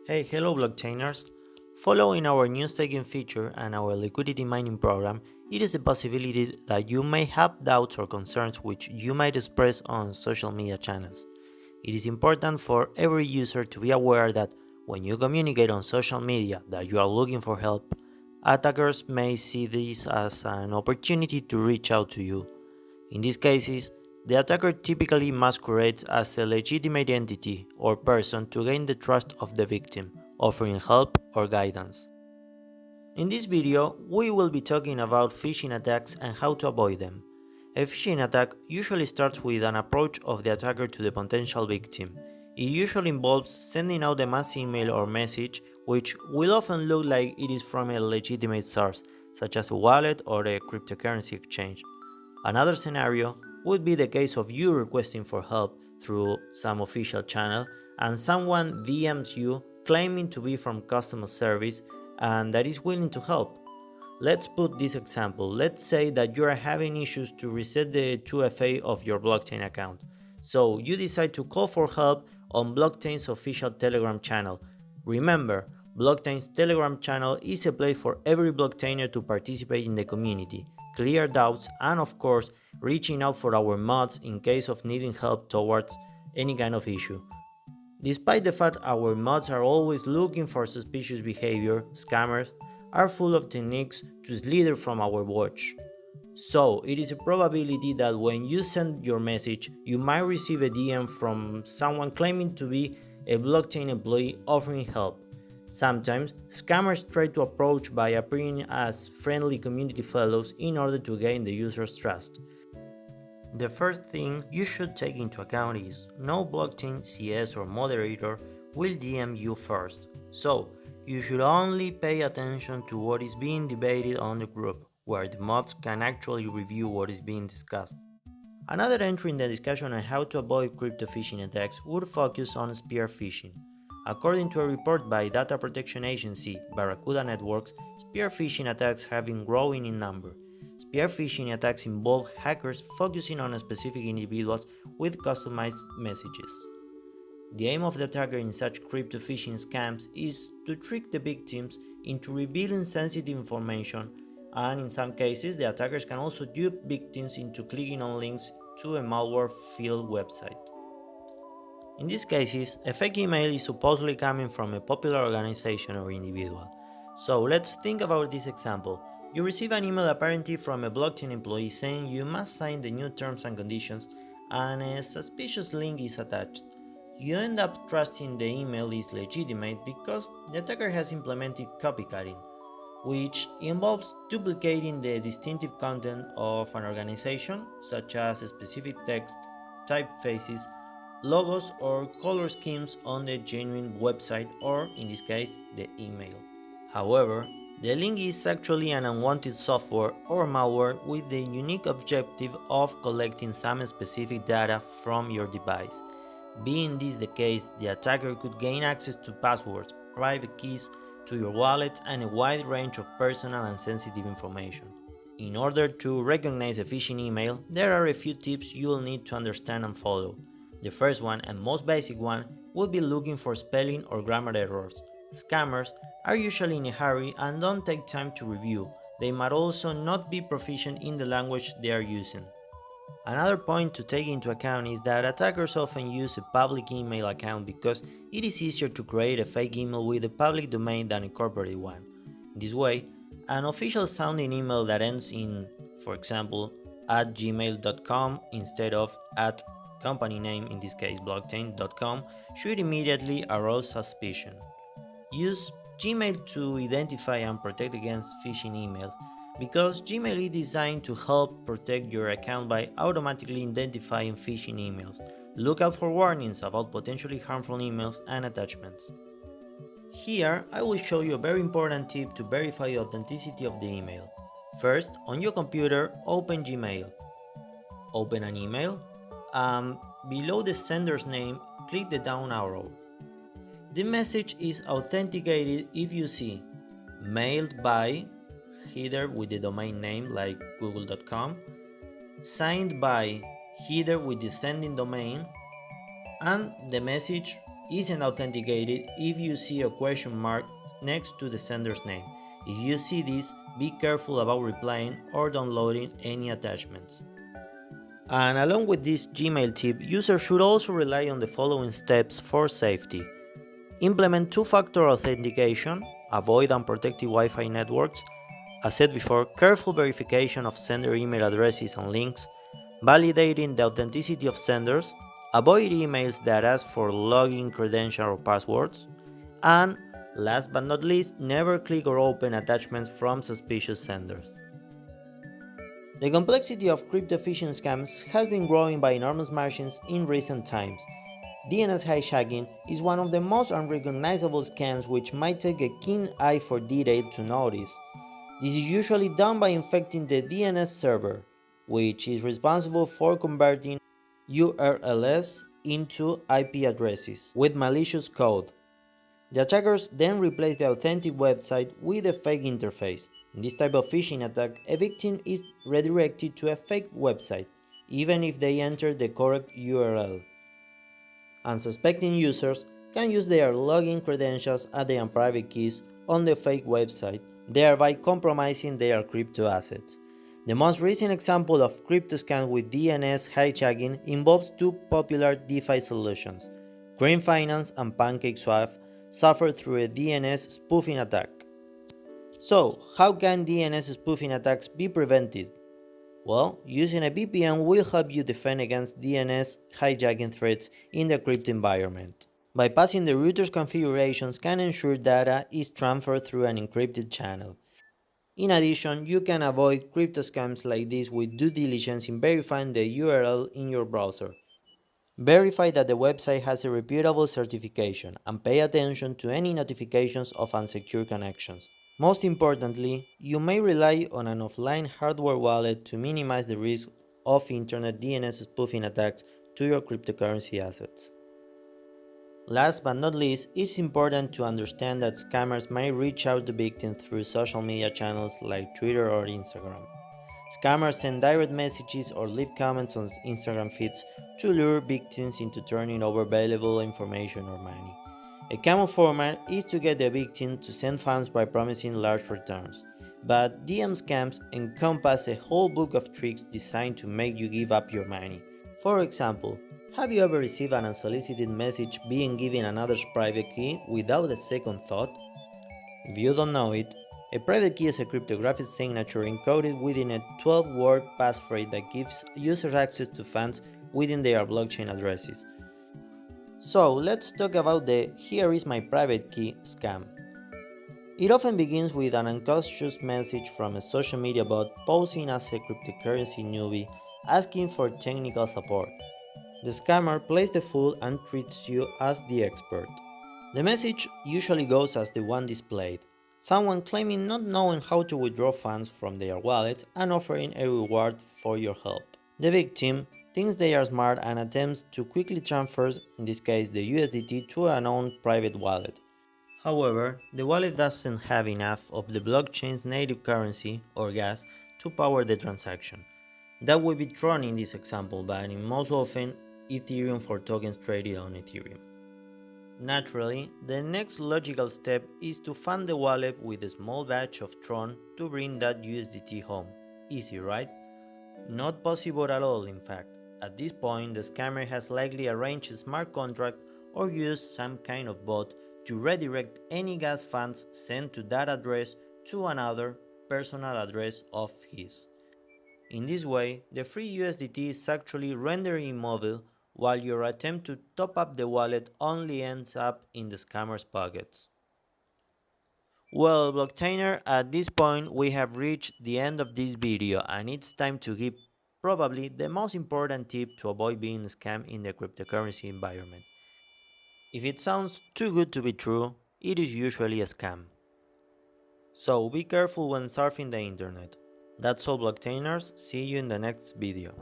Hello Blockchainers. Following our news taking feature and our liquidity mining program, it is a possibility that you may have doubts or concerns which you might express on social media channels. It is important for every user to be aware that when you communicate on social media that you are looking for help, attackers may see this as an opportunity to reach out to you. In these cases, the attacker typically masquerades as a legitimate entity or person to gain the trust of the victim, offering help or guidance. In this video, we will be talking about phishing attacks and how to avoid them. A phishing attack usually starts with an approach of the attacker to the potential victim. It usually involves sending out a mass email or message which will often look like it is from a legitimate source, such as a wallet or a cryptocurrency exchange. Another scenario would be the case of you requesting for help through some official channel and someone DMs you claiming to be from customer service and that is willing to help. Let's put this example. Let's say that you are having issues to reset the 2FA of your Blocktane account. So you decide to call for help on Blocktane's official Telegram channel. Remember, Blocktane's Telegram channel is a place for every Blocktainer to participate in the community, clear doubts, and of course, reaching out for our mods in case of needing help towards any kind of issue. Despite the fact our mods are always looking for suspicious behavior, scammers are full of techniques to slither from our watch. So, it is a probability that when you send your message, you might receive a DM from someone claiming to be a blockchain employee offering help. Sometimes, scammers try to approach by appearing as friendly community fellows in order to gain the user's trust. The first thing you should take into account is no blockchain CS or moderator will DM you first, so you should only pay attention to what is being debated on the group, where the mods can actually review what is being discussed. Another entry in the discussion on how to avoid crypto phishing attacks would focus on spearfishing. According to a report by data protection agency Barracuda Networks, spearfishing attacks have been growing in number. Spearfishing attacks involve hackers focusing on specific individuals with customized messages. The aim of the attacker in such crypto phishing scams is to trick the victims into revealing sensitive information, and in some cases, the attackers can also dupe victims into clicking on links to a malware-filled website. In these cases, a fake email is supposedly coming from a popular organization or individual. So let's think about this example. You receive an email apparently from a blockchain employee saying you must sign the new terms and conditions, and a suspicious link is attached. You end up trusting the email is legitimate because the attacker has implemented copycatting, which involves duplicating the distinctive content of an organization, such as specific text, typefaces, logos, or color schemes on the genuine website, or in this case, the email. However, the link is actually an unwanted software or malware with the unique objective of collecting some specific data from your device. Being this the case, the attacker could gain access to passwords, private keys to your wallet, and a wide range of personal and sensitive information. In order to recognize a phishing email, there are a few tips you'll need to understand and follow. The first one, and most basic one, would be looking for spelling or grammar errors. Scammers are usually in a hurry and don't take time to review. They might also not be proficient in the language they are using. Another point to take into account is that attackers often use a public email account because it is easier to create a fake email with a public domain than a corporate one. In this way, an official sounding email that ends in, for example, at gmail.com instead of at company name, in this case blocktane.com, should immediately arouse suspicion. Use Gmail to identify and protect against phishing emails because Gmail is designed to help protect your account by automatically identifying phishing emails. Look out for warnings about potentially harmful emails and attachments. Here, I will show you a very important tip to verify the authenticity of the email. First, on your computer, open Gmail. Open an email, and below the sender's name, click the down arrow. The message is authenticated if you see mailed by, header with the domain name like google.com, signed by, header with the sending domain, and the message isn't authenticated if you see a question mark next to the sender's name. If you see this, be careful about replying or downloading any attachments. And along with this Gmail tip, users should also rely on the following steps for safety. Implement two-factor authentication, avoid unprotected Wi-Fi networks, as said before, careful verification of sender email addresses and links, validating the authenticity of senders, avoid emails that ask for login credentials or passwords, and last but not least, never click or open attachments from suspicious senders. The complexity of crypto phishing scams has been growing by enormous margins in recent times. DNS hijacking is one of the most unrecognizable scams which might take a keen eye for detail to notice. This is usually done by infecting the DNS server, which is responsible for converting URLs into IP addresses with malicious code. The attackers then replace the authentic website with a fake interface. In this type of phishing attack, a victim is redirected to a fake website, even if they enter the correct URL. Unsuspecting users can use their login credentials and their private keys on the fake website, thereby compromising their crypto assets. The most recent example of crypto scams with DNS hijacking involves two popular DeFi solutions. Green Finance and PancakeSwap suffered through a DNS spoofing attack. So, how can DNS spoofing attacks be prevented? Well, using a VPN will help you defend against DNS hijacking threats in the crypto environment. Bypassing the router's configurations can ensure data is transferred through an encrypted channel. In addition, you can avoid crypto scams like this with due diligence in verifying the URL in your browser. Verify that the website has a reputable certification and pay attention to any notifications of unsecure connections. Most importantly, you may rely on an offline hardware wallet to minimize the risk of internet DNS spoofing attacks to your cryptocurrency assets. Last but not least, it's important to understand that scammers may reach out to victims through social media channels like Twitter or Instagram. Scammers send direct messages or leave comments on Instagram feeds to lure victims into turning over valuable information or money. A common format is to get the victim to send funds by promising large returns, but DM scams encompass a whole book of tricks designed to make you give up your money. For example, have you ever received an unsolicited message being given another's private key without a second thought? If you don't know it, a private key is a cryptographic signature encoded within a 12-word passphrase that gives users access to funds within their blockchain addresses. So let's talk about the "here is my private key" scam. It often begins with an unconscious message from a social media bot posing as a cryptocurrency newbie asking for technical support. The scammer plays the fool and treats you as the expert. The message usually goes as the one displayed, someone claiming not knowing how to withdraw funds from their wallet and offering a reward for your help. The victim thinks they are smart and attempts to quickly transfer, in this case the USDT, to an own private wallet. However, the wallet doesn't have enough of the blockchain's native currency, or gas, to power the transaction. That will be Tron in this example, but in most often Ethereum for tokens traded on Ethereum. Naturally, the next logical step is to fund the wallet with a small batch of Tron to bring that USDT home. Easy, right? Not possible at all, in fact. At this point, the scammer has likely arranged a smart contract or used some kind of bot to redirect any gas funds sent to that address to another personal address of his. In this way, the free USDT is actually rendered immobile while your attempt to top up the wallet only ends up in the scammer's pockets. Well, Blocktainer, at this point we have reached the end of this video and it's time to give probably the most important tip to avoid being scammed in the cryptocurrency environment. If it sounds too good to be true, it is usually a scam. So be careful when surfing the internet. That's all, Blocktainers. See you in the next video.